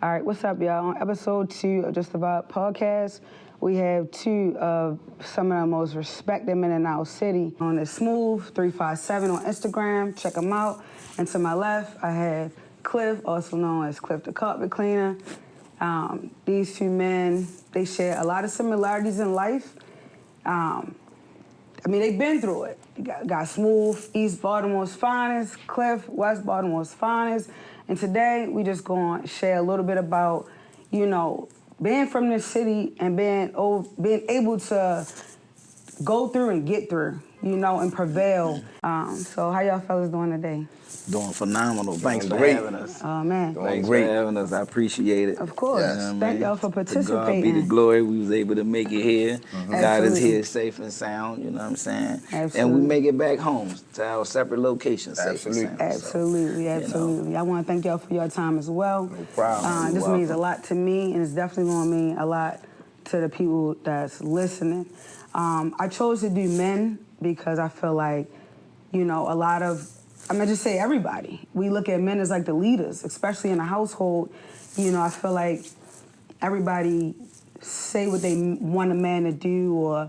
All right, what's up, y'all? On episode 2 of Just About Podcast, we have 2 of some of the most respected men in our city. On the Smoove 357 on Instagram, check them out. And to my left, I have Cliff, also known as Cliff the Carpet Cleaner. These 2 men, they share a lot of similarities in life. They've been through it. You got Smoove, East Baltimore's finest, Cliff, West Baltimore's finest. And today, we just gonna share a little bit about, being from this city and being able to go through and get through, and prevail. So how y'all fellas doing today? Doing phenomenal. Thanks for great. having us. Oh, man. Thanks for having us. I appreciate it. Of course. Yes. Thank y'all for participating. To God be the glory. We was able to make it here. God is Absolutely. here safe and sound, you know what I'm saying? Absolutely. And we make it back home to our separate locations safe and sound. Absolutely. I want to thank y'all for your time as well. No problem. This means a lot to me, and it's definitely going to mean a lot to the people that's listening. I chose to do men because I feel like, a lot of, just say everybody. We look at men as like the leaders, especially in a household. I feel like everybody say what they want a man to do or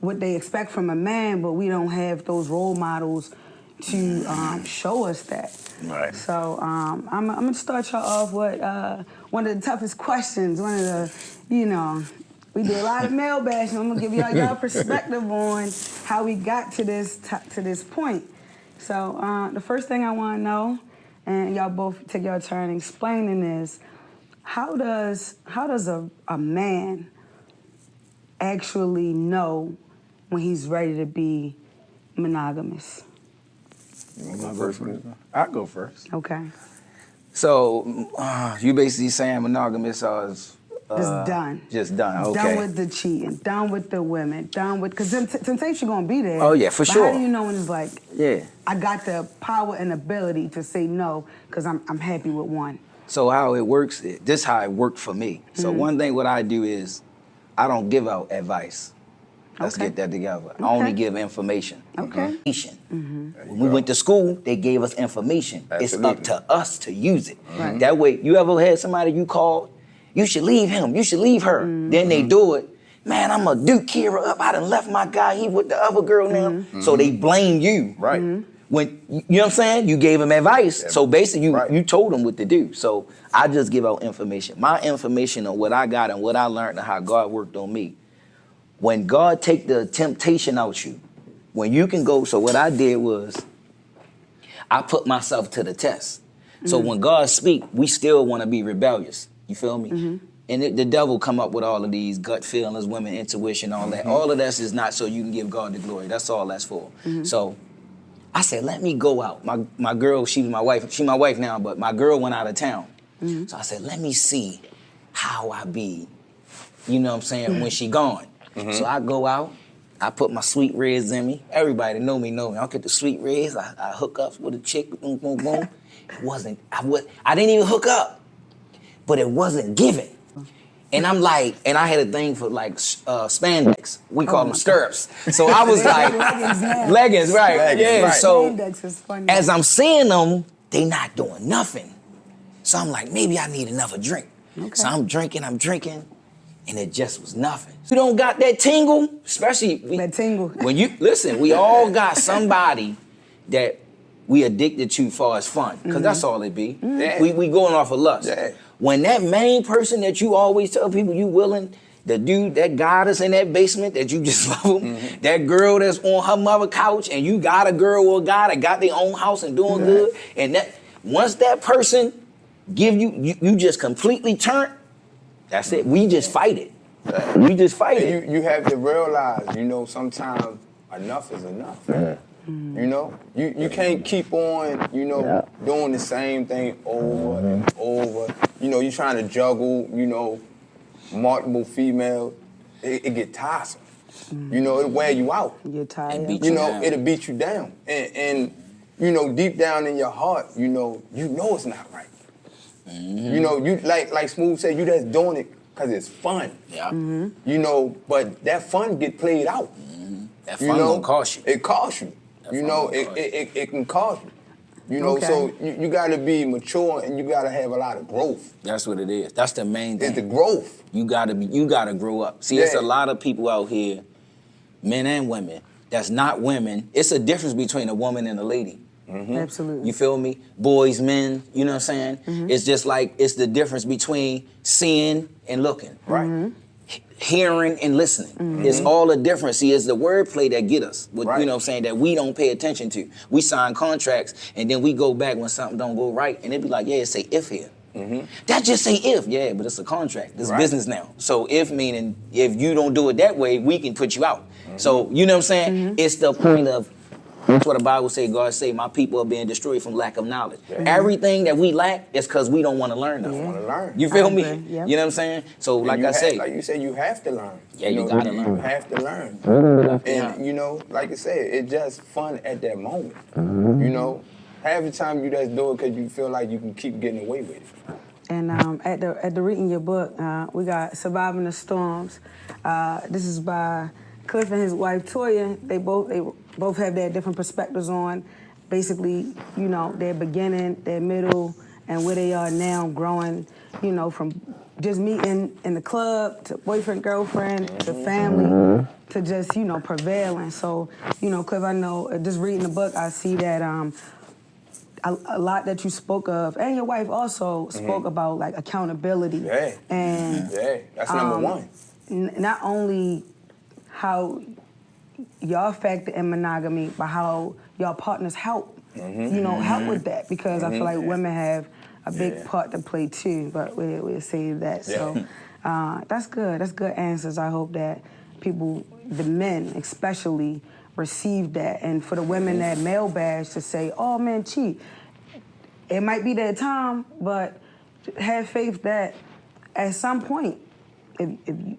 what they expect from a man, but we don't have those role models to show us that. Right. So I'm gonna start y'all off with one of the toughest questions. One of the, we do a lot of mailbags, and I'm gonna give y'all perspective on how we got to this point. So the first thing I want to know, and y'all both take your turn explaining this, how does a man actually know when he's ready to be monogamous? You want to go first? I'll go first. Okay. So you basically saying monogamous is Just done. Just done. Okay. Done with the cheating. Done with the women. Done with, because temptation gonna be there. Oh yeah, for but sure. How do you know when it's like? Yeah. I got the power and ability to say no because I'm happy with one. So how it works, this is how it worked for me. So one thing what I do is I don't give out advice. Let's Okay. get that together. Okay. I only give information. Okay. When we went to school, they gave us information. Absolutely. It's up to us to use it. Right. That way, you ever had somebody you called, you should leave him, you should leave her. Then they do it. Man, I'm gonna duke Kira up. I done left my guy, he with the other girl now. So they blame you. Right. When, you know what I'm saying? You gave him advice. So basically you told him what to do. So I just give out information. My information on what I got and what I learned and how God worked on me. When God take the temptation out you, when you can go, so what I did was I put myself to the test. So when God speak, we still want to be rebellious. You feel me? And the devil come up with all of these gut feelings, women intuition, all that. All of that is not so you can give God the glory. That's all that's for. So I said, let me go out. My girl, she was my wife. She my wife now, but my girl went out of town. So I said, let me see how I be, you know what I'm saying, when she gone. So I go out, I put my sweet reds in me. Everybody know me. I'll get the sweet reds. I hook up with a chick, boom, boom, boom. It wasn't, I didn't even hook up, but it wasn't given. And I'm like, and I had a thing for like spandex. We call them stirrups. So I was like, leggings, right? Leggings, right. So Spandex is funny. as I'm seeing them, they not doing nothing. So I'm like, maybe I need another drink. So I'm drinking, and it just was nothing. You don't got that tingle, especially That tingle. When you listen, we all got somebody that we addicted to far as fun, because that's all it be. We going off of lust. Yeah. When that main person that you always tell people you willing, the dude, that goddess in that basement that you just love him, that girl that's on her mother couch, and you got a girl or a guy that got their own house and doing good, and that once that person give you just completely turn. That's it. We just fight it. We just fight it. You have to realize, sometimes enough is enough. You can't keep on, doing the same thing over and over. You're trying to juggle, multiple females. It get tiresome. It'll wear you out. You're tired. It'll beat you down. And deep down in your heart, you know it's not right. You like Smoove said, you just doing it because it's fun. Yeah. But that fun get played out. That fun gonna cost you. It costs you. It can cost you. You know, Okay. so you got to be mature and you got to have a lot of growth. That's what it is. That's the main thing. It's the growth. You gotta grow up. See, it's a lot of people out here, men and women, that's not women. It's a difference between a woman and a lady. Absolutely. You feel me? Boys, men, you know what I'm saying? It's just like, it's the difference between seeing and looking. Right. Hearing and listening. It's all a difference. See, it's the wordplay that get us. You know what I'm saying? That we don't pay attention to. We sign contracts and then we go back when something don't go right and it be like, yeah, it say if here. That just say if, yeah, but it's a contract. It's business now. So if meaning if you don't do it that way, we can put you out. So you know what I'm saying? It's the point of, that's what the Bible say, God say, my people are being destroyed from lack of knowledge. Everything that we lack is because we don't want to learn nothing. Want to learn. You feel me? Yep. You know what I'm saying? So And like you I say. like you said, you have to learn. Yeah, you gotta learn. You have to learn. And you know, like I said, it's just fun at that moment. You know, half the time you just do it because you feel like you can keep getting away with it. And at the reading your book, we got Surviving the Storms. This is by Cliff and his wife Toya. They both have their different perspectives on basically, you know, their beginning, their middle, and where they are now, growing, you know, from just meeting in the club to boyfriend, girlfriend, to family, to just, you know, prevailing. So, you know, Cliff, I know, just reading the book, I see that a lot that you spoke of, and your wife also spoke about, like, accountability. Yeah. And that's number one. Not only how y'all factor in monogamy, but how y'all partners help, you know, help with that. Because I feel like women have a big part to play too, but we'll save that. So that's good. That's good answers. I hope that people, the men especially, receive that. And for the women that male bash to say, oh man, cheat. It might be their time, but have faith that at some point, if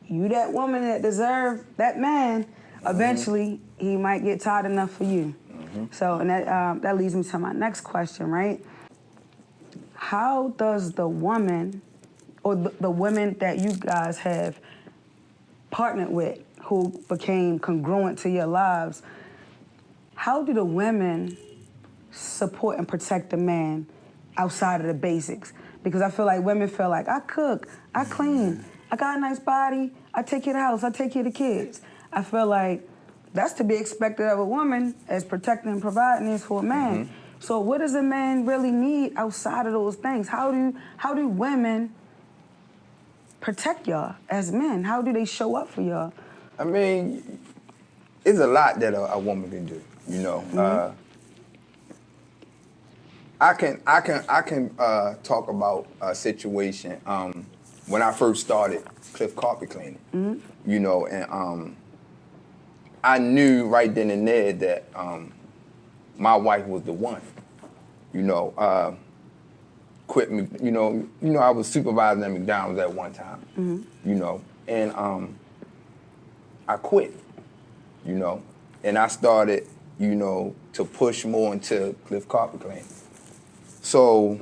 you that woman that deserve that man, eventually he might get tired enough for you. So, and that leads me to my next question, right? How does the woman, or the women that you guys have partnered with, who became congruent to your lives, how do the women support and protect the man outside of the basics? Because I feel like women feel like, I cook, I clean, I got a nice body, I take care of the house, I take care of the kids. I feel like that's to be expected of a woman as protecting and providing is for a man. So what does a man really need outside of those things? How do women protect y'all as men? How do they show up for y'all? I mean, it's a lot that a woman can do, you know. I can talk about a situation when I first started Cliff Carpet Cleaning, you know, and I knew right then and there that my wife was the one, you know. Quit me, you know. I was supervising at McDonald's at one time, you know, and I quit, you know, and I started, you know, to push more into Cliff Carpet Cleaning. So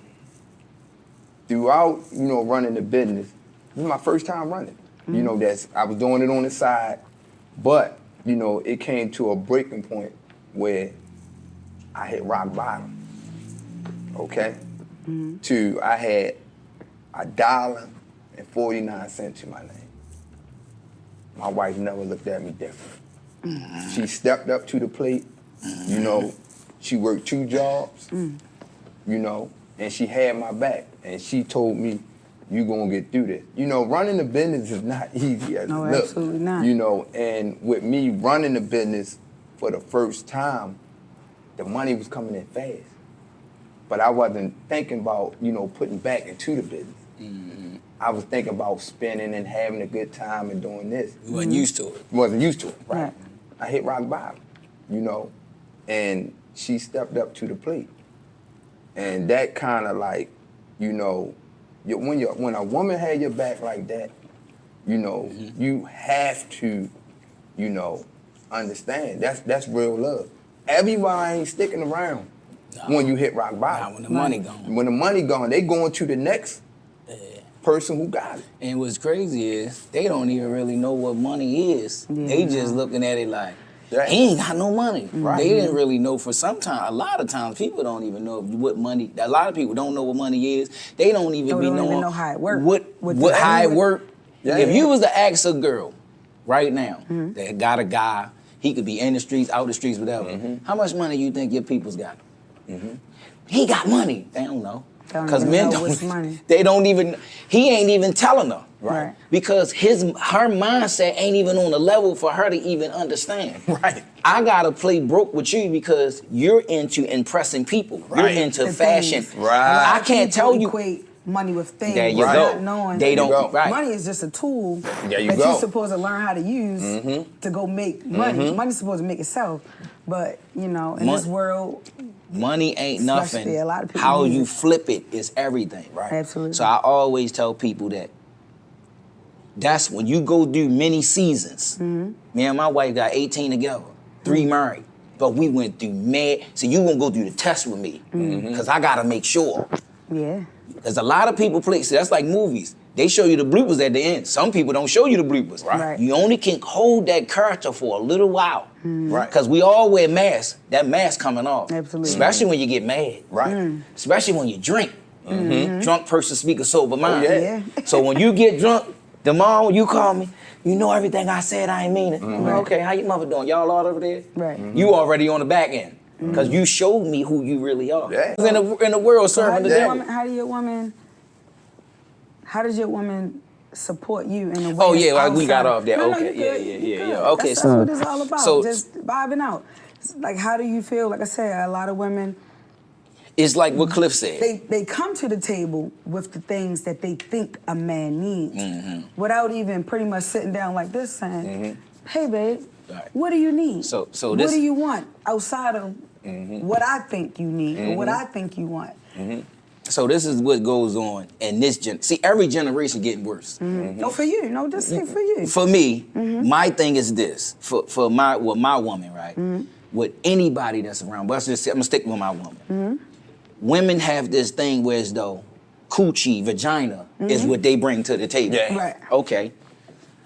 throughout, you know, running the business, this is my first time running. You know, I was doing it on the side, but, you know, it came to a breaking point where I hit rock bottom, okay? I had $1.49 to my name. My wife never looked at me different. She stepped up to the plate, you know, she worked 2 jobs, you know, and she had my back, and she told me, you gonna get through this. You know, running the business is not easy as it looks. No, absolutely not. You know, and with me running the business for the first time, the money was coming in fast. But I wasn't thinking about, you know, putting back into the business. I was thinking about spending and having a good time and doing this. You wasn't used to it. Wasn't used to it, right? Right. I hit rock bottom, you know, and she stepped up to the plate. And that kind of like, you know, when a woman had your back like that, you know, you have to, you know, understand. That's real love. Everybody ain't sticking around when you hit rock bottom. Nah, when the money gone. When the money gone, they going to the next person who got it. And what's crazy is they don't even really know what money is. They just looking at it like, Yeah. He ain't got no money. Right. They didn't really know for some time. A lot of times people don't even know what money. A lot of people don't know what money is. They don't even They be don't knowing even know how it work. What how it work. Yeah, If yeah. you was to ask a girl right now that got a guy, he could be in the streets, out the streets, whatever. How much money you think your people's got? He got money. They don't know. Because men know don't. what's money. They don't even. He ain't even telling her. Right. Because her mindset ain't even on the level for her to even understand. Right. I gotta play broke with you because you're into impressing people. Right. You're into The fashion. things. Right. A lot I of can't people tell you. equate money with things. There you Right. go. Not knowing They that don't. Right. money is just a tool There you that go. you're supposed to learn how to use to go make money. Money's supposed to make itself, but in this world, Money ain't Especially nothing. a lot of people How use you it. flip it is everything. Right. absolutely. So I always tell people that's when you go do many seasons. Me and my wife got 18 together, 3 married. But we went through mad. So you gonna go through the test with me. Cause I gotta make sure. Yeah. There's a lot of people play, so that's like movies. They show you the bloopers at the end. Some people don't show you the bloopers. Right. You only can hold that character for a little while. Right. Because we all wear masks. That mask coming off. Absolutely. Especially when you get mad. Right. Especially when you drink. Drunk person speak a sober mind. yeah. So when you get drunk, tomorrow when you call me, you know everything I said, I ain't mean it. Okay, how your mother doing? Y'all all over there? Right. You already on the back end. Because you showed me who you really are. Yeah. In the world So serving the devil. how does your woman support you in a way? Oh, yeah, outside? we got off there. No, Okay, you good, yeah. you good. Okay, That's so- what it's all about. so- just vibing out. Like, how do you feel? Like I said, a lot of women, It's like what Cliff said. they come to the table with the things that they think a man needs, Mm-hmm. without even pretty much sitting down like this saying, "Hey, babe, Right. what do you need? So what this- do you want outside of what I think you need or what I think you want?" So this is what goes on in this See, every generation getting worse. No, for you. No, just say for you. For me, my thing is this. For my woman, right? With anybody that's around, but I'm gonna stick with my woman. Women have this thing where as though coochie, vagina is what they bring to the table. Yeah. Right. Okay.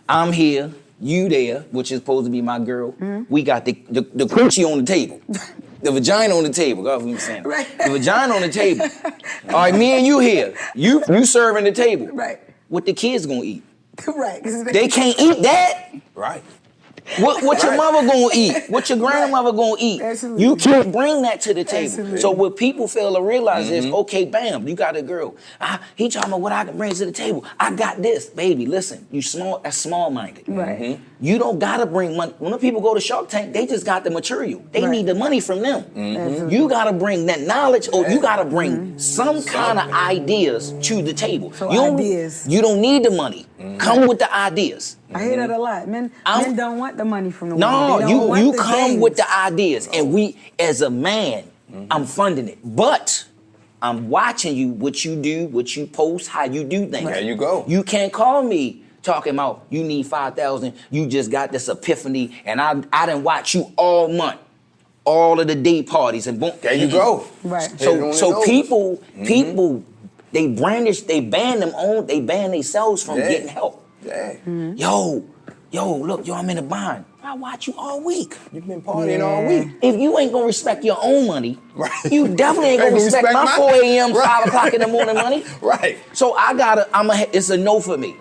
I'm here, you there, which is supposed to be my girl. We got the coochie on the table. The vagina on the table. God, what I'm saying. Right. The vagina on the table. All right, me and you here. You serving the table. Right. What the kids gonna eat? Right. 'Cause They can't eat that. Right. What your mother gonna eat? What your grandmother gonna eat? Absolutely. You can't bring that to the table. Absolutely. So what people fail to realize is, okay, bam, you got a girl. He talking about what I can bring to the table. I got this, baby. Listen, you small. That's small-minded. Right. You don't gotta bring money. When the people go to Shark Tank, they just got the material. They Right. need the money from them. Absolutely. You gotta bring that knowledge, or you gotta bring some kind of ideas to the table. So you don't, ideas. You don't need the money. Come with the ideas. I hear that a lot. Men don't want the money from the woman. No, They don't want you the come games. with the ideas, and we, as a man, I'm funding it, but I'm watching you, what you do, what you post, how you do things. There you go. You can't call me talking about you need 5,000. You just got this epiphany, and I didn't watch you all month, all of the day parties, and boom. There you go. Right. Hit it on the So nose. people, they ban themselves from Yeah. getting help. Yeah. Yo, look, I'm in a bind. I watch you all week. You've been partying all week. If you ain't gonna respect your own money, Right. you definitely ain't gonna respect my 4 a.m., Right. 5 o'clock in the morning money. Right. So it's a no for me.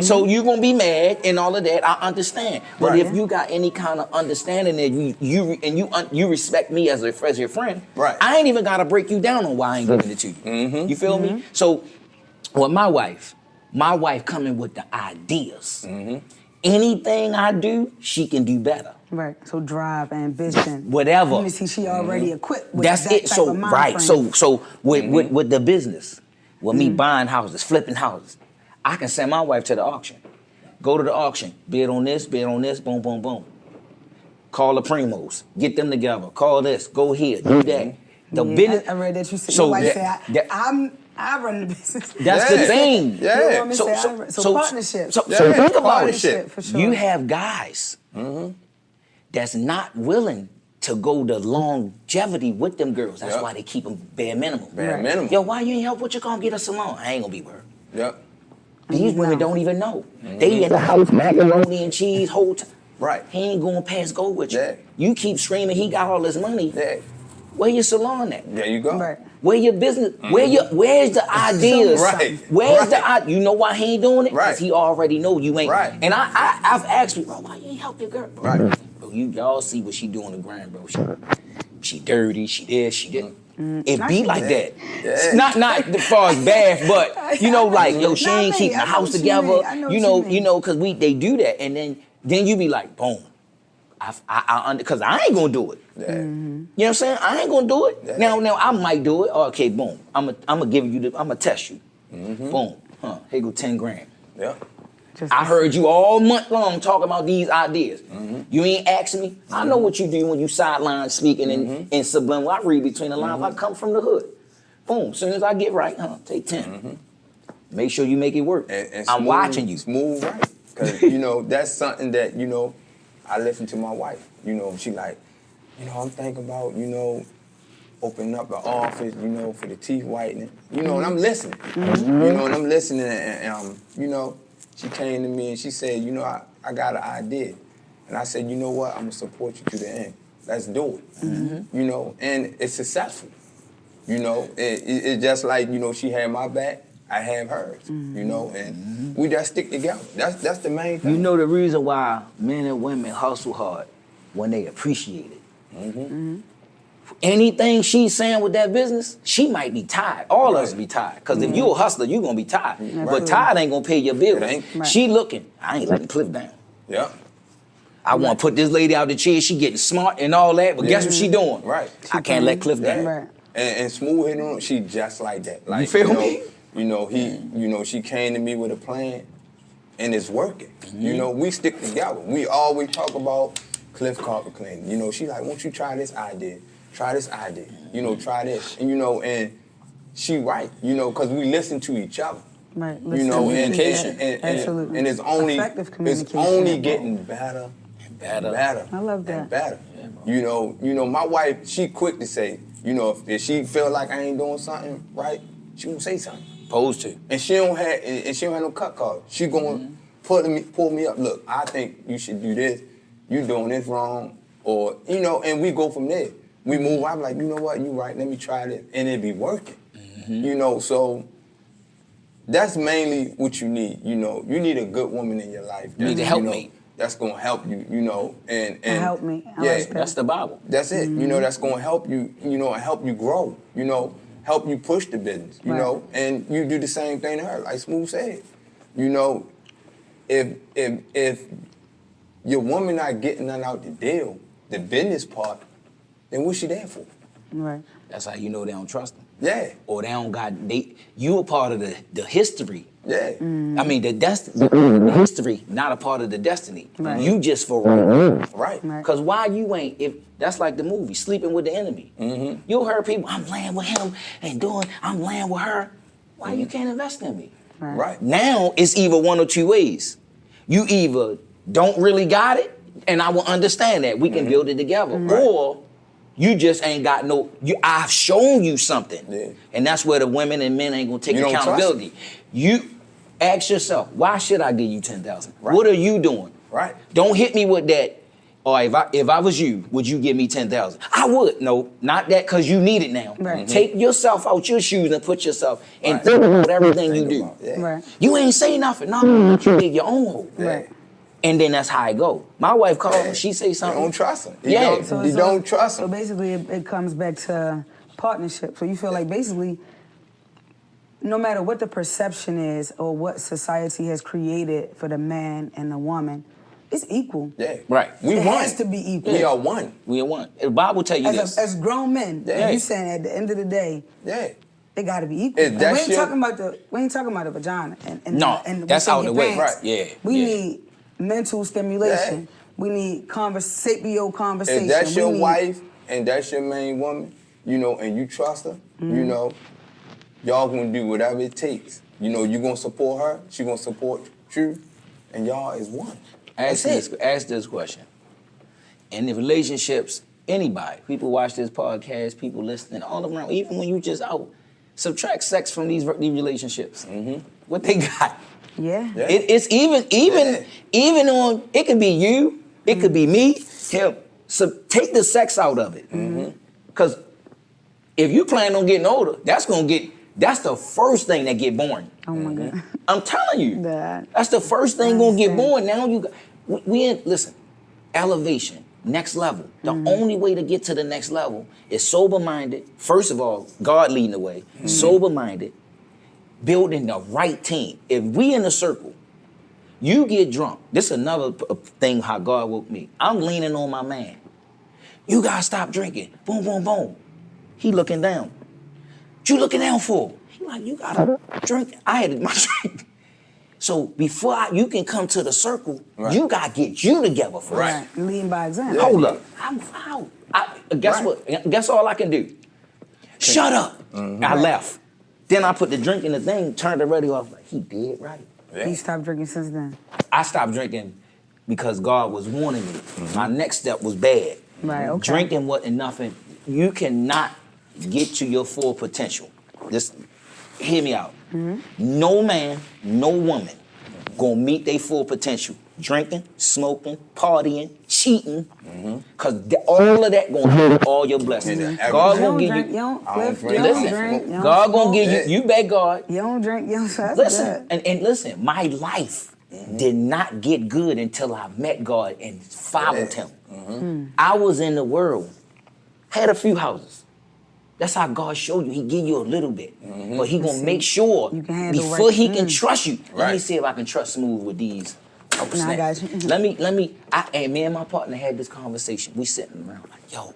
So you gonna be mad and all of that, I understand. But Right. if you got any kind of understanding that you respect me as your friend, Right. I ain't even gotta break you down on why I ain't giving it to you. You feel me? So with my wife coming with the ideas. Anything I do, she can do better. Right. So drive, ambition. Whatever. You can see she already equipped with That's that it. type So of mind right. frame. So with the business, with me buying houses, flipping houses, I can send my wife to the auction. Go to the auction, bid on this, boom, boom, boom. Call the primos, get them together. Call this, go here, do that. The business. I read that you said. So your wife that- said, that- I run the business. That's Yeah. the thing. Yeah. Your woman said, so partnership. So Yeah, think about partnership. it. For sure. You have guys that's not willing to go the longevity with them girls. That's Yep. why they keep them bare minimum. Bare minimum. Yo, why you ain't help what you gonna get a salon? I ain't gonna be with her. Yep. These women don't even know. They in the house, macaroni and cheese, whole time. Right. He ain't going past go with you. Yeah. You keep screaming he got all this money. Yeah. Where your salon at? There you go. Right. Where your business? Where's the ideas? Right. Where's Right. you know why he ain't doing it? Right. Because he already know you ain't. Right. And I've asked you, bro, why you ain't help your girl? Bro, Right. bro, y'all see what she do on the ground, bro. She dirty, she this, she did. It be like that. Yeah. Not as far as bath, but you know, like, yo, she ain't keeping the house together. You know, cause they do that. And then you be like, boom. Because I ain't gonna do it. Yeah. You know what I'm saying? I ain't gonna do it. Yeah. Now I might do it. Okay, boom. I'm gonna give you I'm gonna test you. Boom. Here go 10 grand. Yeah. I heard you all month long talking about these ideas. You ain't asking me. I know what you do when you sideline speaking in subliminal. I read between the lines. I come from the hood. Boom. As soon as I get right, take 10. Make sure you make it work. And I'm watching you. Smoove right. Because, you know, that's something that, you know, I listen to my wife. You know, she like, you know, I'm thinking about, you know, opening up an office, you know, for the teeth whitening. You know, and I'm listening. You know, and I'm listening and you know, she came to me and she said, you know, I got an idea. And I said, you know what, I'm gonna support you to the end. Let's do it. You know, and it's successful. You know, it's just like, you know, she had my back, I have hers. You know, and we just stick together. That's the main thing. You know the reason why men and women hustle hard when they appreciate it. Anything she's saying with that business, she might be tired. All of us be tired. Because if you a hustler, you gonna be tired. But tired ain't gonna pay your bills. It ain't. Right. She looking, I ain't letting Cliff down. Yeah. I want to put this lady out the chair. She getting smart and all that, but guess what she doing? Right. I can't let Cliff down. Right. And Smoove hit on, she just like that. Like, You feel me? You know, you know, she came to me with a plan, and it's working. You know, we stick together. We always talk about Cliff carpet cleaning. You know, she like, won't you try this idea? Try this idea. You know, try this. And you know, and she right. You know, because we listen to each other. Right. You know, Communication. Absolutely. And it's only Effective communication. it's only getting better and Better. better. I love that. And better. You know, my wife, she quick to say, you know, if she feel like I ain't doing something right, she gonna say something. Supposed to. And she don't have no cut card. She gonna pull me up. Look, I think you should do this. You doing this wrong, or you know, and we go from there. We move. I'm like, you know what? You right. Let me try this, and it be working. You know, so that's mainly what you need. You know, you need a good woman in your life. You need a helpmate. That's gonna help you. You know, and help me. Yeah, That's the Bible. that's it. You know, that's gonna help you. You know, and help you grow. You know, help you push the business. You Right. know, and you do the same thing to her, like Smoove said. You know, if your woman not getting none out the deal, the business part, then what's she there for? Right. That's how you know they don't trust them. Yeah, Or they don't got, you a part of the history. yeah. I mean, the history, not a part of the destiny. Right. You just for right. Right. Right. Because why you ain't, if that's like the movie, Sleeping with the Enemy. You heard people, I'm laying with him and I'm laying with her. Why you can't invest in me? Right. Now it's either one or two ways. You either don't really got it, and I will understand that. We can build it together. Or you just ain't got I've shown you something. Yeah. And that's where the women and men ain't gonna take You don't trust accountability. You ask yourself, why should I give you 10,000? Right. What are you doing? Right. Don't hit me with that. Or if I was you, would you give me 10,000? I would. No, not that because you need it now. Right. Take yourself out your shoes and put yourself and Right. think about everything you Think do. about it, yeah. Right. You ain't say nothing. No, you dig your own hole. Right. And then that's how it go. My wife called me. She say You something. don't trust him. Yeah. You don't trust So him. basically, it comes back to partnership. So you feel like basically, no matter what the perception is or what society has created for the man and the woman, it's equal. Yeah. Right. We It won. has to be equal. We are one. We are one. The Bible tell you this. As grown men, Yeah. you saying at the end of the day, Yeah. they got to be equal. If And that's we ain't your- talking about the vagina. And No, and that's within out your the way. pants. Right. Yeah, We yeah. need mental stimulation. Yeah. We need sapio conversation. If that's We your need- wife and that's your main woman, you know, and you trust her, Mm-hmm. you know, y'all gonna do whatever it takes. You know, you gonna support her, she gonna support you, and y'all is one. Ask this question. In the relationships, anybody, people watch this podcast, people listening, all around, even when you just out, subtract sex from these relationships. What they got? Yeah. Yeah. It's even on, it could be you It could be me, him. So take the sex out of it. Because if you plan on getting older, that's the first thing that get boring. Oh my God. I'm telling you. That. That's the first thing gonna get boring. Now listen, elevation, next level. The only way to get to the next level is sober-minded. First of all, God leading the way. Sober-minded, building the right team. If we in a circle, you get drunk. This is another thing how God woke me. I'm leaning on my man. You gotta stop drinking. Boom, boom, boom. He looking down. What you looking down for? He like, you gotta drink. I had my drink. So before you can come to the circle, you gotta get you together first. Right. Leading by example. Hold up. I'm out. Guess what? Guess all I can do? Shut up. I left. Then I put the drink in the thing, turned the radio off. Like, he did right. Yeah. He stopped drinking since then. I stopped drinking because God was warning me. My next step was bad. Right, okay. Drinking wasn't nothing. You cannot get to your full potential. Just hear me out. No man, no woman gonna meet their full potential. Drinking, smoking, partying, cheating, because all of that gonna hurt all your blessings. God gonna give you. You don't drink, God gonna give you. You bet God. You don't drink. You don't. Listen, and listen. My life did not get good until I met God and followed Him. I was in the world, had a few houses. That's how God showed you. He give you a little bit, but He gonna make sure before He can trust you. Let me see if I can trust Smoove with these. I got you. Let me. And me and my partner had this conversation. We sitting around like, yo,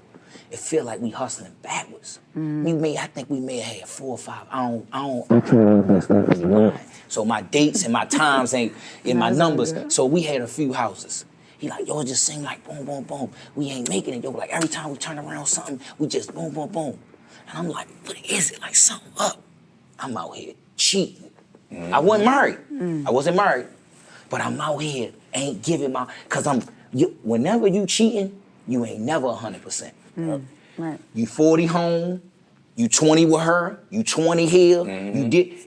it feel like we hustling backwards. I think we may have had 4 or 5. I don't. So my dates and my times ain't in my numbers. So we had a few houses. He like, yo, it just seemed like boom, boom, boom. We ain't making it, yo. Like every time we turn around something, we just boom, boom, boom. And I'm like, what is it? Like something up. I'm out here cheating. I wasn't married. I wasn't married. But I'm out here, ain't giving cause whenever you cheating, you ain't never 100%. Right. You 40 home, you 20 with her, you 20 here,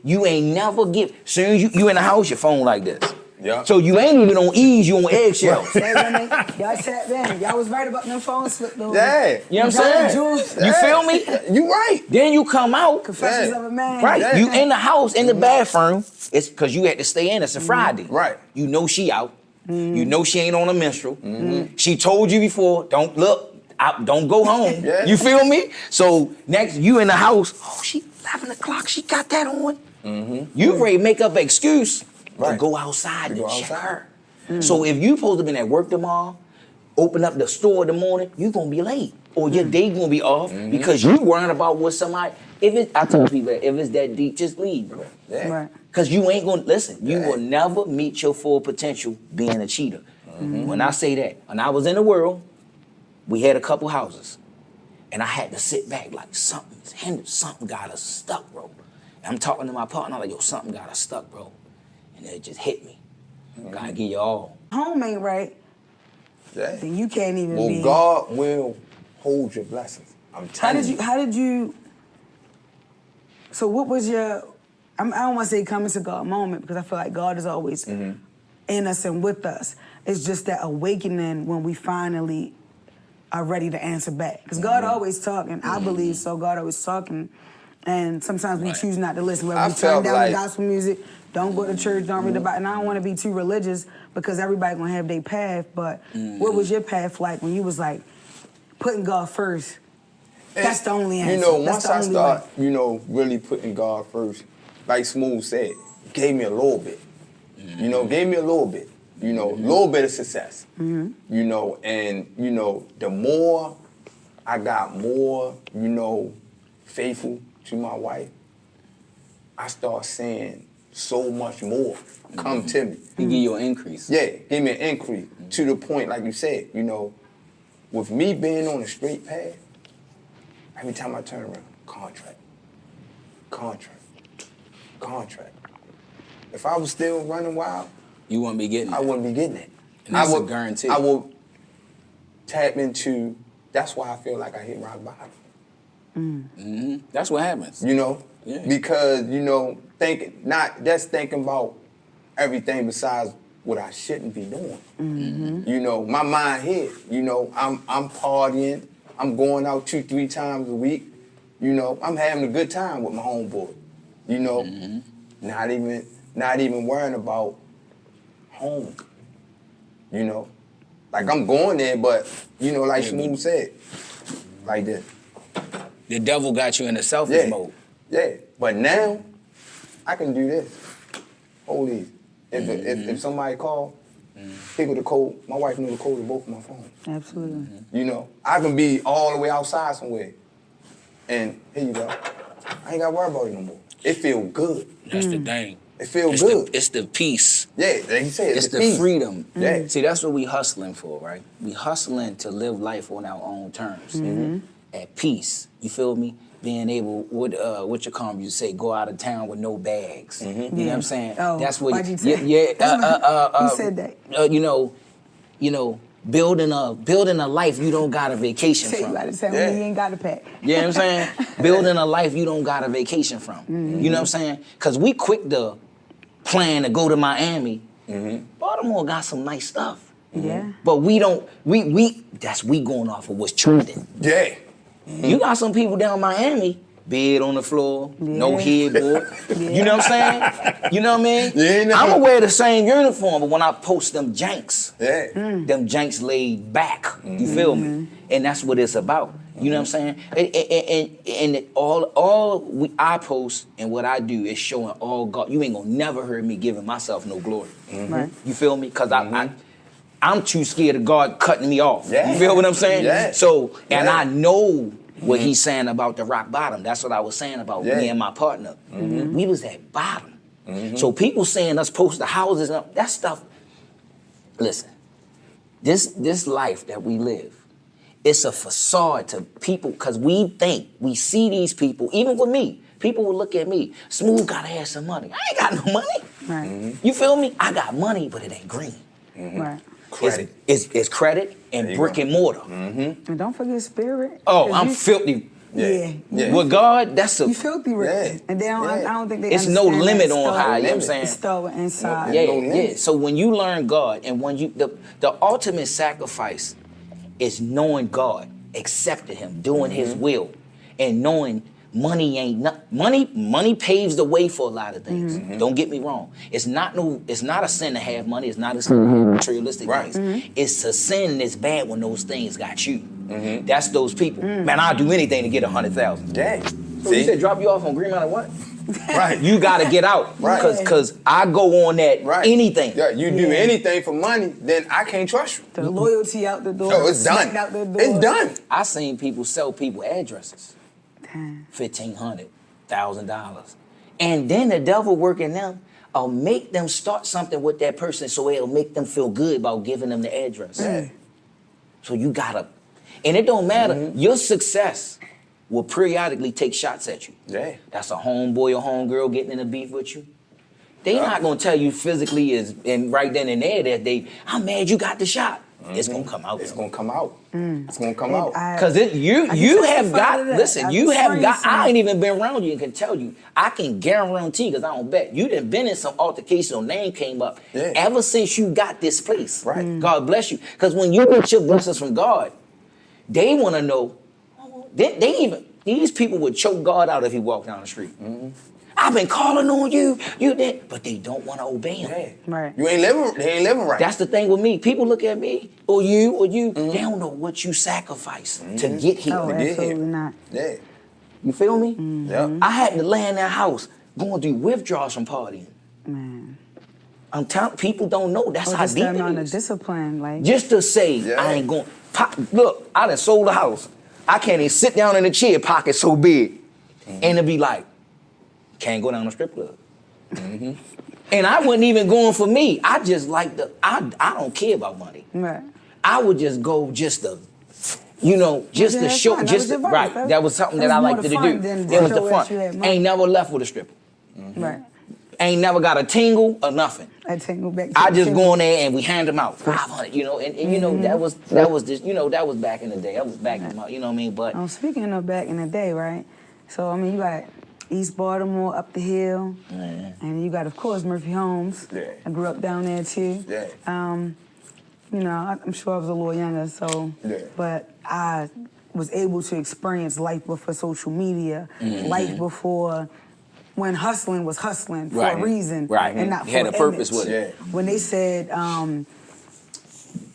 you ain't never give. Soon as you in the house, your phone like this. Yeah. So you ain't even on ease, you on eggshells. Y'all sat there. Y'all was right about them phone slip though. Yeah. You know what I'm saying? You feel me? You right. Then you come out. Confessions of a man. Right. Yeah. You in the house, in the bathroom. It's because you had to stay in. It's a Friday. Right. You know she out. You know she ain't on a menstrual. She told you before, don't look. Don't go home. You feel me? So next, you in the house. Oh, she 11 o'clock. She got that on. You ready to make up an excuse to go outside and check her. So if you supposed to be at work tomorrow, open up the store in the morning, you gonna be late. Or your day gonna be off because you worrying about what somebody. I tell people, if it's that deep, just leave, bro. Right. Because you ain't gonna, listen, you will never meet your full potential being a cheater. When I say that, when I was in the world, we had a couple houses. And I had to sit back like something got us stuck, bro. And I'm talking to my partner, like, yo, something got us stuck, bro. And it just hit me. Gotta give you all. Home ain't right. Then you can't even be. Well, God will hold your blessings. I'm telling you. How did you? So what was your? I don't want to say coming to God moment because I feel like God is always in us and with us. It's just that awakening when we finally are ready to answer back. Because God always talking. I believe so. God always talking, and sometimes we choose not to listen. Whether we turn down the gospel music, don't go to church, don't read the Bible. And I don't want to be too religious because everybody gonna have their path. But what was your path like when you was like putting God first? That's the only answer. You know, once I start, really putting God first, like Smoove said, gave me a little bit. Gave me a little bit. A little bit of success. And the more I got more, faithful to my wife, I start seeing so much more come to me. He give you an increase. Yeah, give me an increase to the point, like you said, with me being on the straight path, every time I turn around, contract. If I was still running wild, you wouldn't be getting it. I wouldn't be getting it. And that's a guarantee. I will tap into, that's why I feel like I hit rock bottom. That's what happens. Because, thinking about everything besides what I shouldn't be doing. You know, my mind here, you know, I'm partying, I'm going out 2-3 times a week, you know, I'm having a good time with my homeboy, you know, not even worrying about home, you know. Like I'm going there, but you know, like Smoove said, like that. The devil got you in a selfish mode. Yeah, but now I can do this. Hold these. If somebody call, pick up the code. My wife knows the code to both of my phones. Absolutely. You know, I can be all the way outside somewhere, and here you go. I ain't got to worry about it no more. It feel good. That's the thing. It feels good. It's the peace. Yeah, like you said, It's the peace. freedom. Yeah. See, that's what we hustling for, right? We hustling to live life on our own terms, at peace. You feel me? Being able, what your calm you say, go out of town with no bags. You know what I'm saying? Oh, that's what. why'd you say? You said that. You know, building a life you don't got a vacation Say from. you gotta tell me you ain't got a pack. You know what I'm saying? Building a life you don't got a vacation from. You know what I'm saying? Because we quick to plan to go to Miami. Baltimore got some nice stuff. Yeah. But we don't, we going off of what's trending. Yeah. You got some people down Miami, bed on the floor, no headboard. You know what I'm saying? You know what I mean? Yeah, I'm gonna wear the same uniform, but when I post them janks, Yeah. them janks laid back. You feel me? And that's what it's about. You know what I'm saying? And I post and what I do is showing all God. You ain't gonna never hear me giving myself no glory. Right. You feel me? Because I'm too scared of God cutting me off. Yeah. You feel what I'm saying? Yeah. So, and I know what he's saying about the rock bottom. That's what I was saying about me and my partner. We was at bottom. So people saying us post the houses, that stuff, listen, this life that we live, it's a facade to people because we see these people, even with me, people will look at me, Smoove gotta have some money. I ain't got no money. Right. You feel me? I got money, but it ain't green. Right. Credit. It's credit and brick and mortar. And don't forget spirit. Oh, 'Cause I'm you- filthy. Yeah. Yeah. With God, that's a You filthy rich. Yeah. And they don't, I don't think they it's no understand limit that on how, you know what I'm it's saying? stolen inside. Yeah, no limit. So when you learn God and when you the ultimate sacrifice is knowing God, accepting him, doing his will, and knowing money ain't money paves the way for a lot of things. Don't get me wrong. It's not a sin to have money, it's not a sin to have materialistic things. It's a sin and it's bad when those things got you. That's those people. Man, I'll do anything to get 100,000. Yeah. So you said drop you off on Green Mountain what? Right. You gotta get out. Right. Cause I go on that anything. Yeah, you do anything for money, then I can't trust you. The loyalty out the door. No, it's done. smacked Out the door. It's done. I seen people sell people addresses. Damn. $1,500, $1,000. And then the devil working them, I'll make them start something with that person so it'll make them feel good about giving them the address. So you gotta, and it don't matter, your success will periodically take shots at you. Yeah. That's a homeboy or homegirl getting in a beef with you. They not gonna tell you physically and right then and there that I'm mad you got the shot. It's gonna come out. It's gonna come out. It's gonna come out. Cause you have got, listen, you have got, I ain't even. even been around you and can tell you, I can guarantee, cause I don't bet, you done been in some altercation, your name came up, ever since you got this place. Right. God bless you. Cause when you get your blessings from God, they wanna know, these people would choke God out if he walked down the street. I've been calling on you, but they don't wanna obey him. Yeah. Right. They ain't living right. That's the thing with me. People look at me, or you, they don't know what you sacrificed to get here. Oh, absolutely not. Yeah. You feel me? Yeah. I had to lay in that house going through withdrawals from partying. Man. I'm telling people don't know that's how Just deep that amount it of is. discipline, like. Just to say I ain't going. Look, I done sold the house. I can't even sit down in the chair, pocket so big, and it be like, can't go down the strip club. And I wasn't even going for me. I just like I don't care about money. Right. I would just go just to, just to show, fun. just to, That was your right. vibe. That was something That that I was more liked the to fun do. than It was to the show fun. that you had money. Ain't never left with a stripper. Right. Ain't never got a tingle or nothing. I tingle back. I just go in there and we hand them out 500, and that was just, that was back in the day. That was back in my, you know what I mean? But Speaking of back in the day, right? So I mean, you got East Baltimore, up the hill. And you got, of course, Murphy Homes. Yeah. I grew up down there, too. Yeah. You know, I'm sure I was a little younger, so. Yeah. But I was able to experience life before social media, life before when hustling was hustling for a reason. Right. And not You for had a purpose image. with it. Yeah. When they said,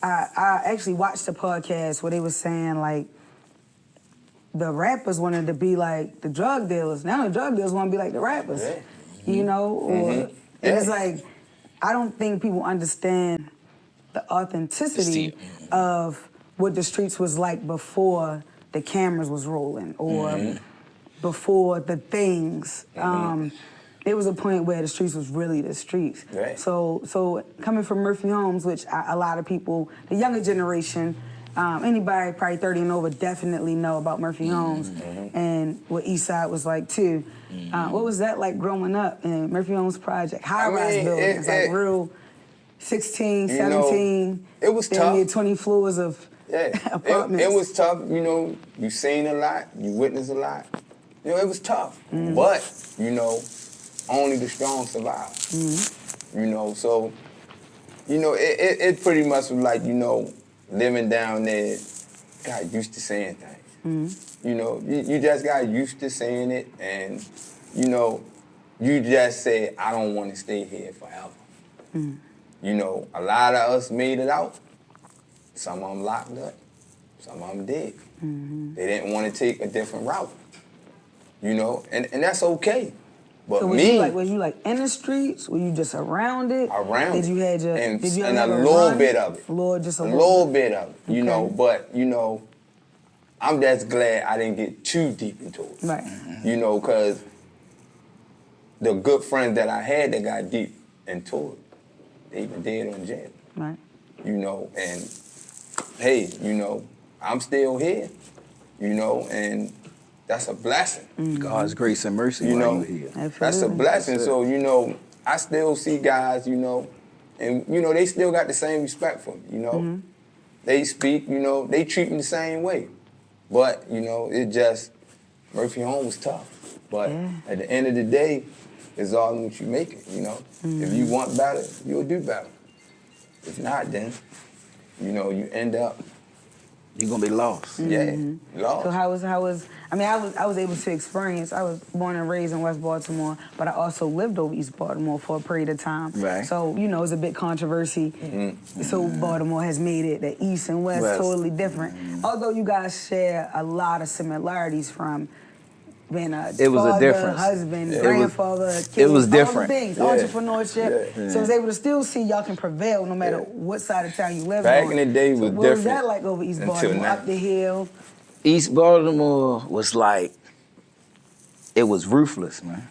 I actually watched a podcast where they were saying, like, the rappers wanted to be like the drug dealers. Now the drug dealers want to be like the rappers. Yeah. You know? Or and it's Yeah. like, I don't think people understand the authenticity of what the streets was like before the cameras was rolling or before the things. There was a point where the streets was really the streets. Right. So coming from Murphy Homes, which a lot of people, the younger generation, anybody probably 30 and over definitely know about Murphy Homes and what East Side was like too. What was that like growing up in Murphy Homes Project? High-rise buildings, like real 16, 17. It was then tough. You had 20 floors of apartments. It was tough, you know, you seen a lot, you witnessed a lot. You know, it was tough. But, you know, only the strong survive. You know, so, you know, it pretty much was like, you know, living down there, got used to saying things. You know, you just got used to saying it and, you know, you just say, I don't want to stay here forever. You know, a lot of us made it out. Some of them locked up. Some of them dead. They didn't want to take a different route. You know, and that's okay. But so was you like in the streets? Were you just around it? Around did you have your, and, did you and have a a little run? bit of it. Just a little bit of it, you Okay. know. But, you know, I'm just glad I didn't get too deep into it. Right. You know, because the good friends that I had that got deep into it, they even dead or in jail. Right. You know, and hey, you know, I'm still here, you know, and that's a blessing. God's grace and mercy. You know, here. that's a Absolutely. blessing. So, you know, I still see guys, you know, and, you know, they still got the same respect for me, you know. They speak, you know, they treat me the same way. But, you know, it just, Murphy Home was tough. But at the end of the day, it's all in what you make it, you know. If you want better, you'll do better. If not, then, you know, you end up, You're gonna be lost. lost. So how was I mean I was able to experience, I was born and raised in West Baltimore, but I also lived over East Baltimore for a period of time. Right. So, you know, it's a bit controversy. So Baltimore has made it that East and West totally different. Although you guys share a lot of similarities from being a It was a father, difference. husband, It was- grandfather, kid, it was all different. the things, Yeah. entrepreneurship. So I was able to still see y'all can prevail no matter what side of town you live Back on. in the day was What was different that like over East until Baltimore, now. up the hill? East Baltimore was like, it was ruthless, man.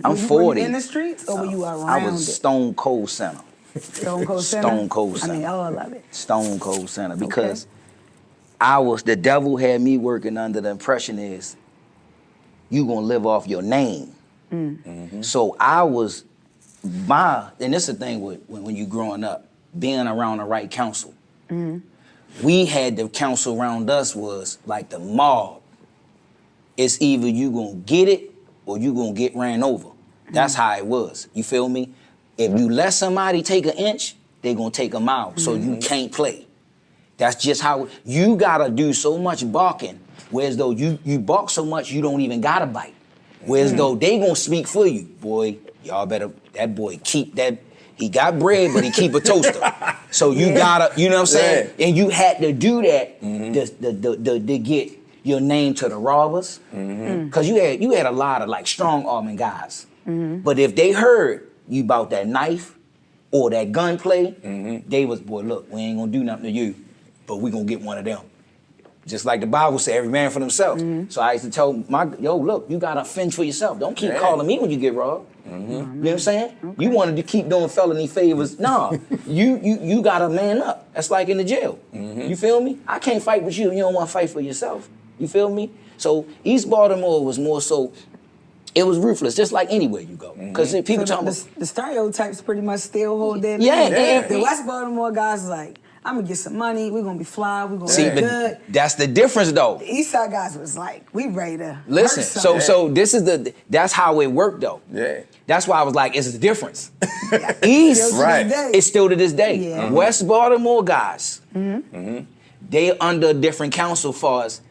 I'm Were 40. you in the streets or were you around I was it? Stone Cold Center. Stone Cold Center? Stone Cold I mean, Center. all of it. Stone Cold Center. Because the devil had me working under the impression is, you gonna live off your name. So I was, and this is the thing with when you growing up, being around the right counsel. We had the counsel around us was like the mob. It's either you gonna get it or you gonna get ran over. That's how it was. You feel me? If you let somebody take an inch, they gonna take a mile. So you can't play. That's just how you gotta do so much barking, whereas though you bark so much you don't even gotta bite. Whereas though they gonna speak for you, boy. Y'all better that boy keep that. He got bread, but he keep a toaster. So you gotta, you know what I'm saying? And you had to do that to get your name to the robbers, cause you had a lot of like strong arming guys. But if they heard you about that knife or that gunplay, they was, boy, look, we ain't gonna do nothing to you, but we gonna get one of them. Just like the Bible said, every man for themselves. So I used to tell look, you gotta fend for yourself. Don't keep calling me when you get robbed. You know what I'm saying? Okay. You wanted to keep doing felony favors. Nah, you gotta man up. That's like in the jail. You feel me? I can't fight with you. You don't want to fight for yourself. You feel me? So East Baltimore was more so, it was ruthless, just like anywhere you go. Because people So talking about the stereotypes pretty much still hold their Yeah, name. yeah. The West Baltimore guys is like, I'm gonna get some money. We're gonna be fly. We're gonna See, be but good. that's the difference, though. The East Side guys was like, we ready to Listen, hurt something. so this is that's how it worked, though. Yeah. That's why I was like, it's the difference. East, Still to this day. it's still to this day. Yeah. West Baltimore guys, they under a different council far as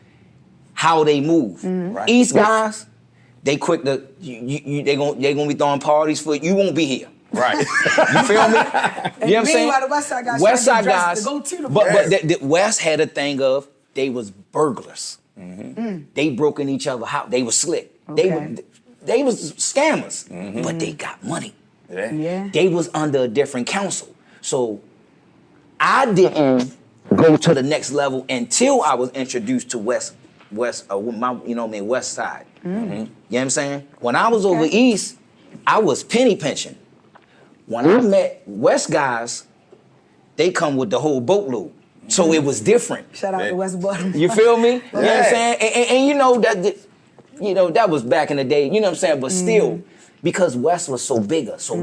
how they move. Right. East guys, they quick to they gonna be throwing parties for you. Won't be here. Right. You feel me? You know what I'm saying? Meanwhile, the West Side guys West trying Side to get dressed guys, to go to the but party. the West had a thing of they was burglars. They broke in each other house. They was slick. Okay. They was scammers, but they got money. Yeah. They was under a different council. So I didn't go to the next level until I was introduced to West Side. You know what I'm saying? When I was over East, I was penny pinching. When I met West guys, they come with the whole boatload. So it was different. Shout out to West Baltimore. You feel me? You know what I'm saying? And you know that was back in the day, you know what I'm saying? But still, because West was so bigger, so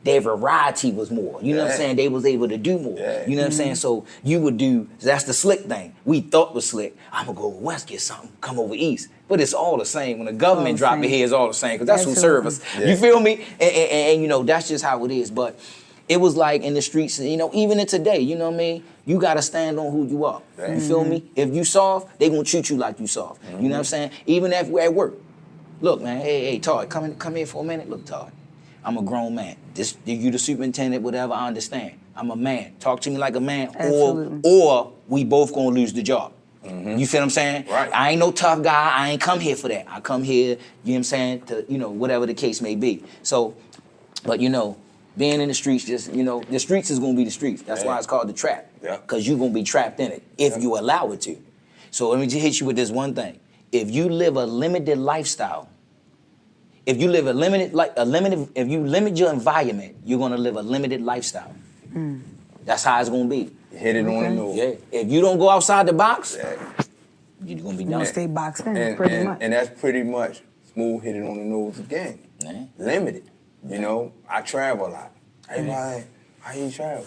their variety was more. You know what I'm saying? They was able to do more. You know what I'm saying? So you would do, that's the slick thing. We thought was slick. I'm gonna go West, get something, come over East. But it's all the same. When the government drop it here, it's all the same, because that's who serve us. You feel me? And you know, that's just how it is. But it was like in the streets, you know, even in today, you know what I mean? You gotta stand on who you are. You feel me? If you soft, they gonna treat you like you soft. You know what I'm saying? Even if we're at work. Look, man, hey, Todd, come here for a minute. Look, Todd, I'm a grown man. You the superintendent, whatever, I understand. I'm a man. Talk to me like a man, or we both gonna lose the job. You feel what I'm saying? Right. I ain't no tough guy. I ain't come here for that. I come here, you know what I'm saying, to, you know, whatever the case may be. So, but you know, being in the streets, just, you know, the streets is gonna be the streets. That's why it's called the trap. Because you're gonna be trapped in it if you allow it to. So let me just hit you with this one thing. If you live a limited lifestyle, if you limit your environment, you're gonna live a limited lifestyle. That's how it's gonna be. Hit it on the nose. Yeah. If you don't go outside the box, you're gonna be You done. don't stay boxed in, pretty much. And that's pretty much Smoove hit it on the nose again. Limited. You know, I travel a lot. Everybody, how you travel?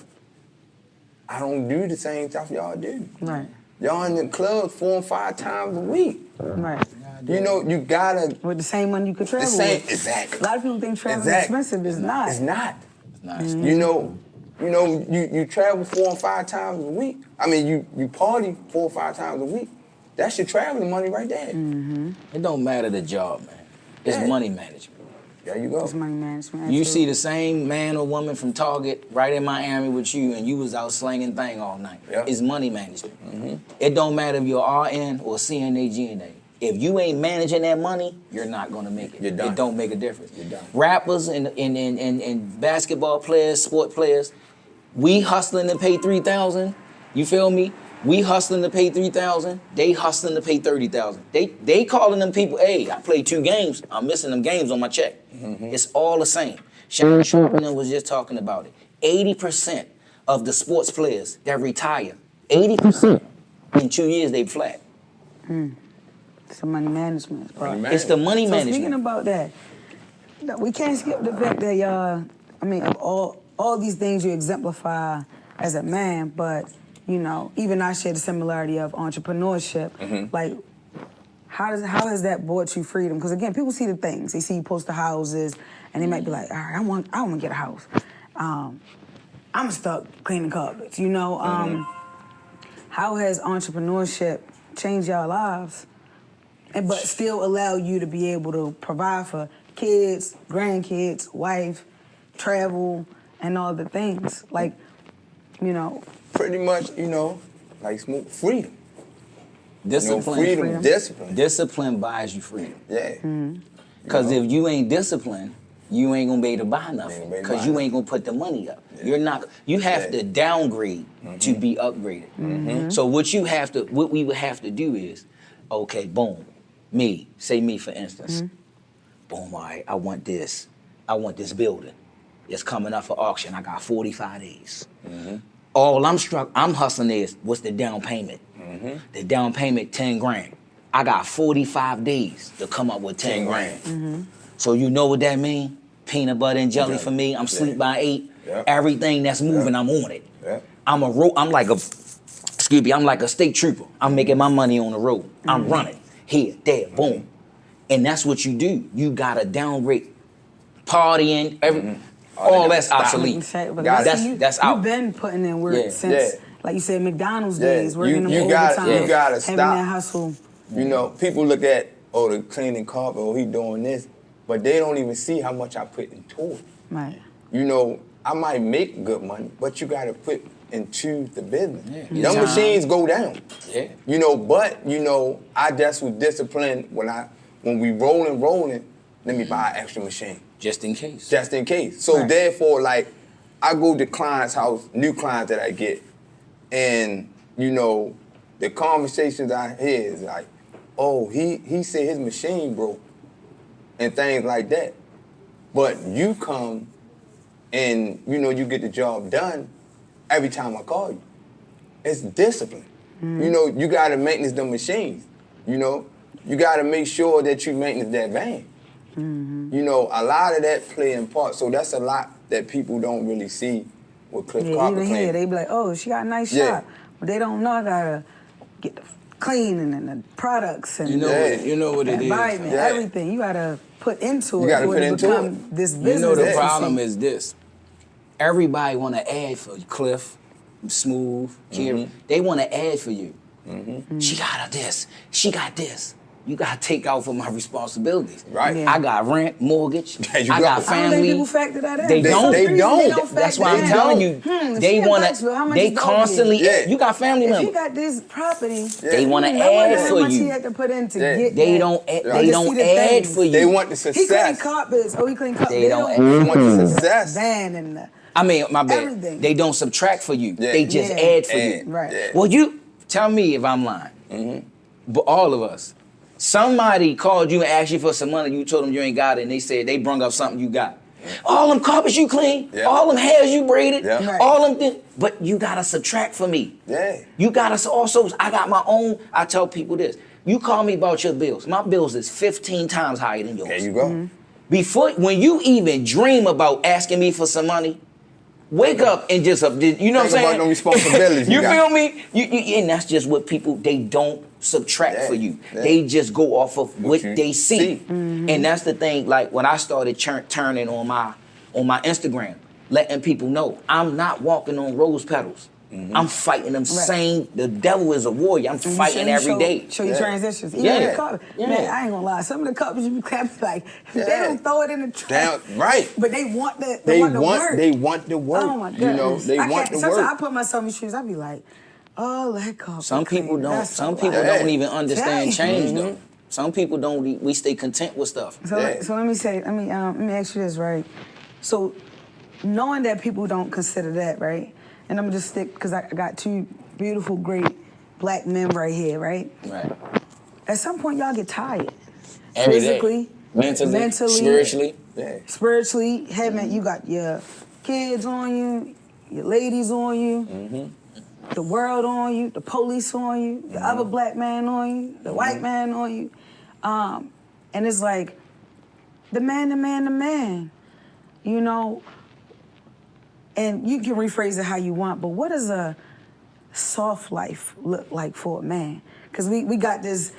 I don't do the same stuff y'all do. Right. Y'all in the clubs 4 and 5 times a week. Right. You know, you gotta. With the same money you could travel The same, with. exactly. A lot of people think traveling is expensive. It's not. It's not. It's not. You know, you travel 4 and 5 times a week. I mean, you party 4 or 5 times a week. That's your traveling money right there. It don't matter the job, man. It's money management. There you go. It's money management. You see the same man or woman from Target right in Miami with you, and you was out slinging thing all night. It's money management. It don't matter if you're RN or CNA, GNA. If you ain't managing that money, you're not gonna make it. You're done. It don't make a difference. You're done. Rappers and basketball players, sport players, we hustling to pay $3,000. You feel me? We hustling to pay $3,000. They hustling to pay $30,000. They calling them people, hey, I played 2 games. I'm missing them games on my check. It's all the same. Shannon Sharpman was just talking about it. 80% of the sports players that retire, 80% in 2 years they flat. It's the money management. It's the money management. Speaking about that, we can't skip the fact that y'all, I mean, of all these things you exemplify as a man, but, you know, even I share the similarity of entrepreneurship. Like, how has that brought you freedom? Because again, people see the things. They see you post the houses, and they might be like, all right, I want to get a house. I'm stuck cleaning cupboards, you know? How has entrepreneurship changed y'all lives, but still allow you to be able to provide for kids, grandkids, wife, travel, and all the things? Like, you know. Pretty much, you know, like Smoove, freedom. Discipline. You know, freedom. Discipline. Discipline buys you freedom. Yeah. Because if you ain't disciplined, you ain't gonna be able to buy nothing. Because you ain't gonna put the money up. You're not. You have to downgrade to be upgraded. So what we would have to do is, okay, boom, say me for instance, boom, all right, I want this building. It's coming up for auction. I got 45 days. All I'm hustling is, what's the down payment? The down payment, 10 grand. I got 45 days to come up with 10 grand. So you know what that mean? Peanut butter and jelly for me. I'm sleep by 8. Everything that's moving, I'm on it. I'm like a state trooper. I'm making my money on the road. I'm running here, there, boom. And that's what you do. You gotta downgrade partying, all that's obsolete. That's out. You've been putting in work since, like you said, McDonald's days, working them you overtime, gotta having stop. that hustle. You know, people look at, oh, the cleaning carpet, oh, he doing this, but they don't even see how much I put into it. Right. You know, I might make good money, but you gotta put into the business. Yeah. Them machines go down. Yeah. You know, but, you know, I just was disciplined when we rolling, let me buy an extra machine. Just in case. Just in case. So therefore, like, I go to clients' house, new clients that I get, and, you know, the conversations I hear is like, oh, he said his machine broke, and things like that. But you come and, you know, you get the job done every time I call you. It's discipline. You know, you gotta maintenance the machines, you know? You gotta make sure that you maintenance that van. You know, a lot of that play in part, so that's a lot that people don't really see with Cliff Carpet Even here, they be like, oh, she got a nice shop. But they don't know I gotta get the cleaning and the products and you know what it is. Everything. You gotta put into You it gotta for put it to into become it. this business. You know the that you problem see. is this. Everybody want to add for you. Cliff, Smoove, Kira. They want to add for you. She got this. She got this. You got to take out for my responsibilities. Right. Yeah. I got rent, mortgage. There you I go. got I don't family. think people factor that in. They don't. They don't. factor That's why I'm that telling in. you. If They she in want Knoxville, how to. much They is Goldie? constantly. Yeah. You got family If members. you got this property, They want to I wonder add how for much he you. had to put in to Yeah. get They that. don't. Right. They To don't see the add things. for you. They want the He clean success. carpets. Oh, he clean carpets. They They don't They want the success. van and the, I mean, my bad. Everything. They don't subtract for you. Yeah. They just Yeah. add for Add. you. right. Yeah. Well, you tell me if I'm lying. But all of us. Somebody called you and asked you for some money. You told them you ain't got it, and they said they brung up something you got. All them carpets you clean, Yeah. all them hairs you braided, Yeah. Right. all them things. But you gotta subtract for me. Yeah. You gotta also. I got my own. I tell people this. You call me about your bills. My bills is 15 times higher than yours. There you go. Before, when you even dream about asking me for some money, wake up and just, you know what I'm Think saying? about them responsibilities you you got. feel me? And that's just what people, they don't subtract for you. They just go off of what you they see. see. And that's the thing, like when I started turning on my Instagram, letting people know, I'm not walking on rose petals. I'm fighting them same, the devil is a warrior. I'm fighting every day. Show you transitions. Even Yeah. the carpet. Yeah. Man, I ain't gonna lie. Some of the carpets you be clapping like, they don't throw it in the trash. Down, right. But they want the They want the want work. the work. Oh my goodness. You know, they want the Sometimes I work. put myself in shoes, I be like, oh, that carpet. Some people clean. don't. That's Some a people lot. don't even understand Dang. change though. Some people don't. We stay content with stuff. So let me ask you this, right? So knowing that people don't consider that, right? And I'm gonna just stick because I got two beautiful, great black men right here, right? Right. At some point, y'all get tired. Every day. Physically, mentally, spiritually. spiritually, having you got your kids on you, your ladies on you, the world on you, the police on you, the other black man on you, the white man on you, and it's like the man, you know. And you can rephrase it how you want, but what does a soft life look like for a man? Because we got this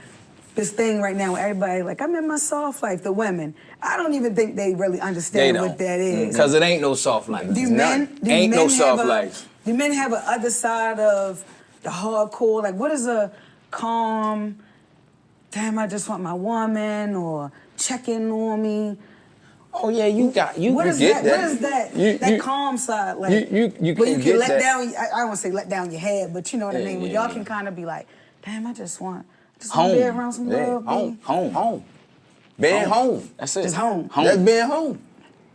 thing right now where everybody like, I'm in my soft life, the women. I don't even think they really understand what that is. Because it ain't no soft life. Do men no soft have life. Do men have an other side of the hardcore? Like, what is a calm, damn, I just want my woman, or checking on me? Oh yeah, you What is get that? What is that? That calm side, like you where you can can get let that. down. I don't want to say let down your head, but you know what I mean. Where y'all can kind of be like, damn, I just want to be around some love. Home. Being home. That's it. Just home. That's being home.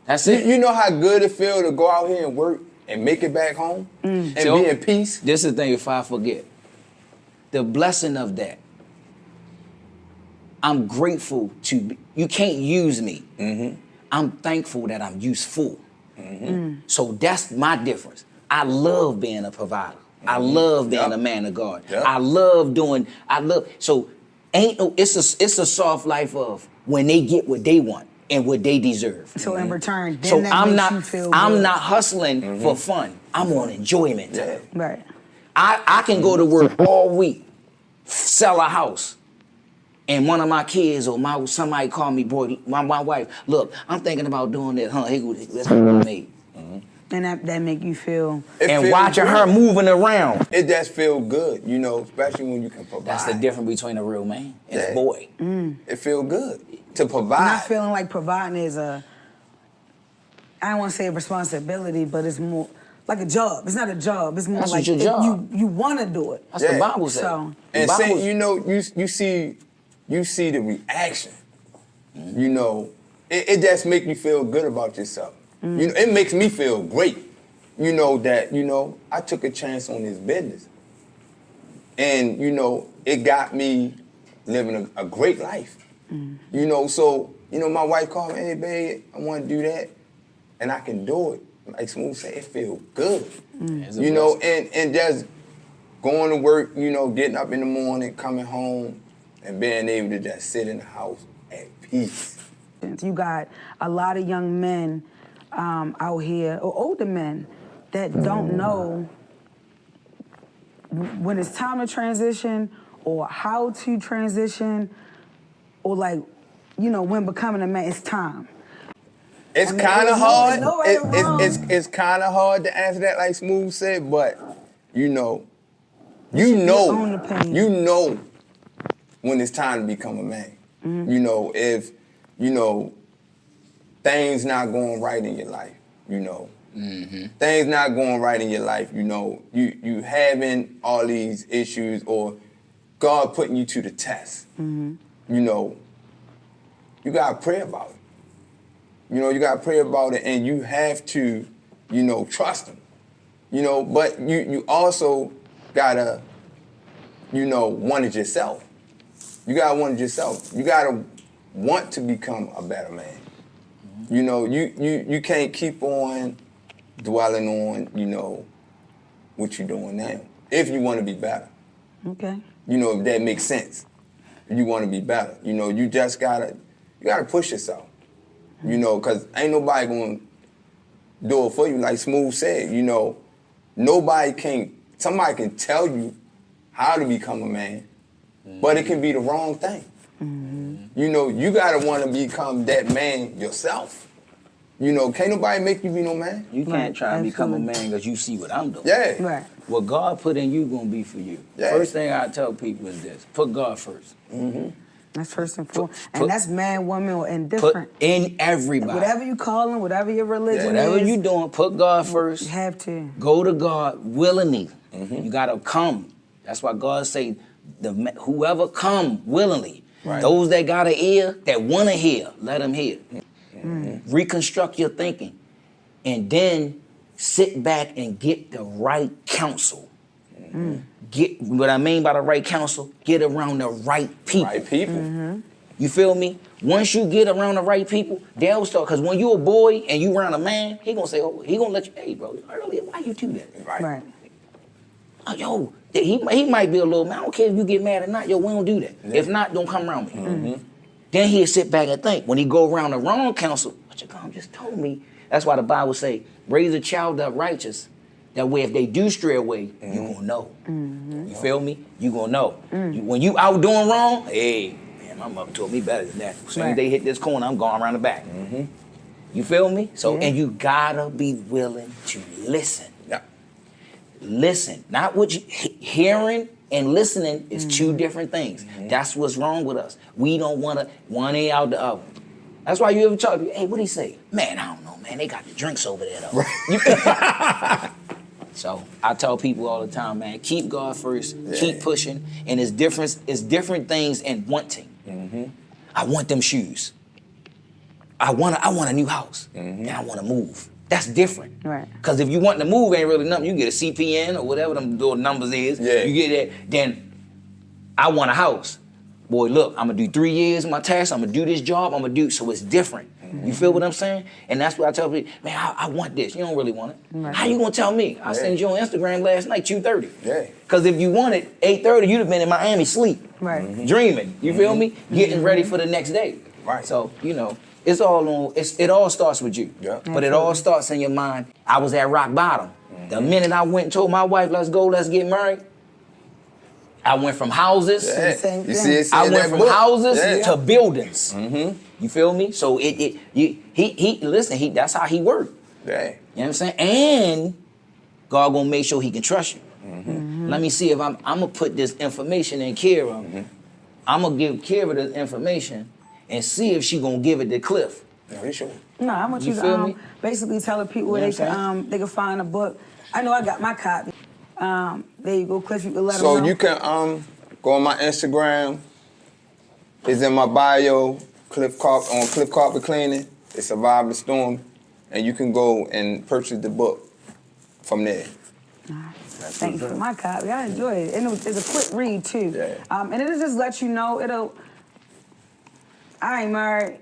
That's it. You know how good it feels to go out here and work and make it back home and So, be in peace? This is the thing, if I forget. The blessing of that. I'm grateful to, you can't use me. I'm thankful that I'm useful. So that's my difference. I love being a provider. I love being a man of God. So it's a soft life of when they get what they want and what they deserve. So in return, then So that I'm makes not you feel I'm good. not hustling for fun. I'm on enjoyment time. Yeah. Right. I can go to work all week, sell a house, and one of my kids or somebody call me, boy, my wife, look, I'm thinking about doing this, huh? That's what I made. And that make you feel. And watching her moving around. It does feel good, you know, especially when you can provide. That's the difference between a real man and a boy. It feel good to provide. Not feeling like providing is I don't want to say a responsibility, but it's more like a job. It's not a job. It's more That's like your job. You want to do it. That's the Bible says. So, And see, you know, you see the reaction. You know, it just make you feel good about yourself. You know, it makes me feel great. You know that, you know, I took a chance on this business. And, you know, it got me living a great life. You know, so, you know, my wife called me, hey, babe, I want to do that. And I can do it. Like Smoove said, it feels good. You know, and just going to work, you know, getting up in the morning, coming home, and being able to just sit in the house at peace. You got a lot of young men out here, or older men, that don't know when it's time to transition or how to transition or like, you know, when becoming a man, it's time. It's I mean, kind of there's hard. no right or wrong. It's kind of hard to answer that, like Smoove said, but you know Your own opinion. you know when it's time to become a man. You know, if you know things not going right in your life, you know, things not going right in your life, you know, you having all these issues or God putting you to the test. You know, you gotta pray about it. You know, you gotta pray about it, and you have to, you know, trust him. You know, but you also gotta, you know, want it yourself. You gotta want it yourself. You gotta want to become a better man. You know, you can't keep on dwelling on, you know, what you're doing now. If you want to be better. Okay. You know, if that makes sense. If you want to be better. You know, you just gotta push yourself. You know, because ain't nobody gonna do it for you. Like Smoove said, you know, somebody can tell you how to become a man, but it can be the wrong thing. You know, you gotta want to become that man yourself. You know, can't nobody make you be no man. You can't try to become a man because you see what I'm doing. Yeah. Right. What God put in you gonna be for you. Yeah. First thing I tell people is this: put God first. That's first and foremost. And that's man, woman, or indifferent. Put in everybody. Whatever you call them, whatever your religion Whatever is. you doing, put God first. You have to. Go to God willingly. You gotta come. That's why God say, whoever come willingly. Right. Those that got an ear, that wanna hear, let them hear. Reconstruct your thinking. And then sit back and get the right counsel. Get what I mean by the right counsel, get around the right people. Right people. You feel me? Once you get around the right people, they'll start, because when you a boy and you around a man, he gonna say, oh, he gonna let you, hey bro, earlier, why you do that? Right. Oh, yo, he might be a little man. I don't care if you get mad or not. Yo, we don't do that. If not, don't come around me. Then he'll sit back and think. When he go around the wrong counsel, what your mom just told me. That's why the Bible say, raise a child up righteous. That way, if they do stray away, you gonna know. You feel me? You gonna know. When you out doing wrong, hey, man, my mother told me better than that. As soon as they hit this corner, I'm going around the back. You feel me? So, and you gotta be willing to listen. Listen, not what you hearing and listening is two different things. That's what's wrong with us. We don't want to one ear out the other. That's why you ever talk to, hey, what he say? Man, I don't know, man. They got the drinks over there though. So I tell people all the time, man, keep God first, keep pushing, and it's different things in wanting. I want them shoes. I want a new house, and I want to move. That's different. Right. Because if you want to move, ain't really nothing. You get a CPN or whatever them little numbers is. Yeah. You get that. Then I want a house. Boy, look, I'm gonna do 3 years of my tax. I'm gonna do this job. I'm gonna do so it's different. You feel what I'm saying? And that's what I tell people. Man, I want this. You don't really want it. Right. How you gonna tell me? I sent you on Instagram last night, 2:30. Yeah. Because if you want it, 8:30, you'd have been in Miami sleep, Right. dreaming. You feel me? Getting ready for the next day. Right. So you know. It all starts with you. Yeah. But it all starts in your mind. I was at rock bottom. The minute I went and told my wife, let's go, let's get married, I went from houses. Yeah. Same You thing. see it I in went that from book. houses Yeah. to buildings. You feel me? So he that's how he worked. Yeah. You know what I'm saying? And God gonna make sure he can trust you. Let me see if I'm gonna put this information in Kira. I'm gonna give Kira this information and see if she gonna give it to Cliff. Yeah, sure. No, I want you, You feel to me? basically tell the people You know where what I'm they can find a book. I know I got my copy. There you go, Cliff. You can let them So know. you can go on my Instagram. It's in my bio, Cliff Carpet Cleaning. It survived the storm, and you can go and purchase the book from there. Thank you for my copy. I enjoyed it. And it's a quick read, too. Yeah. And it'll just let you know, I ain't married,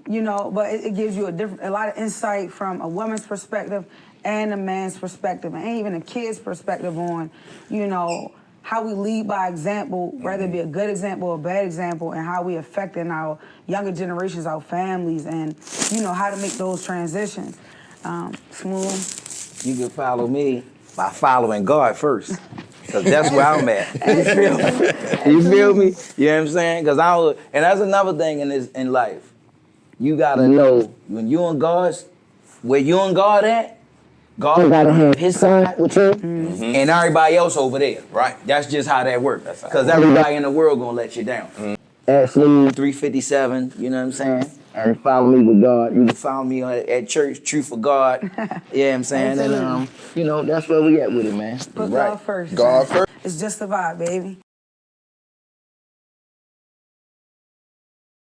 but it gives you a lot of insight from a woman's perspective and a man's perspective, and even a kid's perspective on, how we lead by example, whether it be a good example or a bad example, and how we affecting our younger generations, our families, and, how to make those transitions. Smoove. You can follow me by following God first. Cause that's where I'm at. You feel me? You feel me? You know what I'm saying? Cause and that's another thing in life. You gotta know when you and God's, where you and God at, God gotta have his side with you and everybody else over there. Right. That's just how that works. That's how Cause everybody in the world gonna let you down. Smoove 357, you know what I'm saying? And follow me with God. You can follow me at church, Truth for God. Yeah, you know what I'm saying? And that's where we at with it, man. Put Right. God first. God first. It's just a vibe, baby.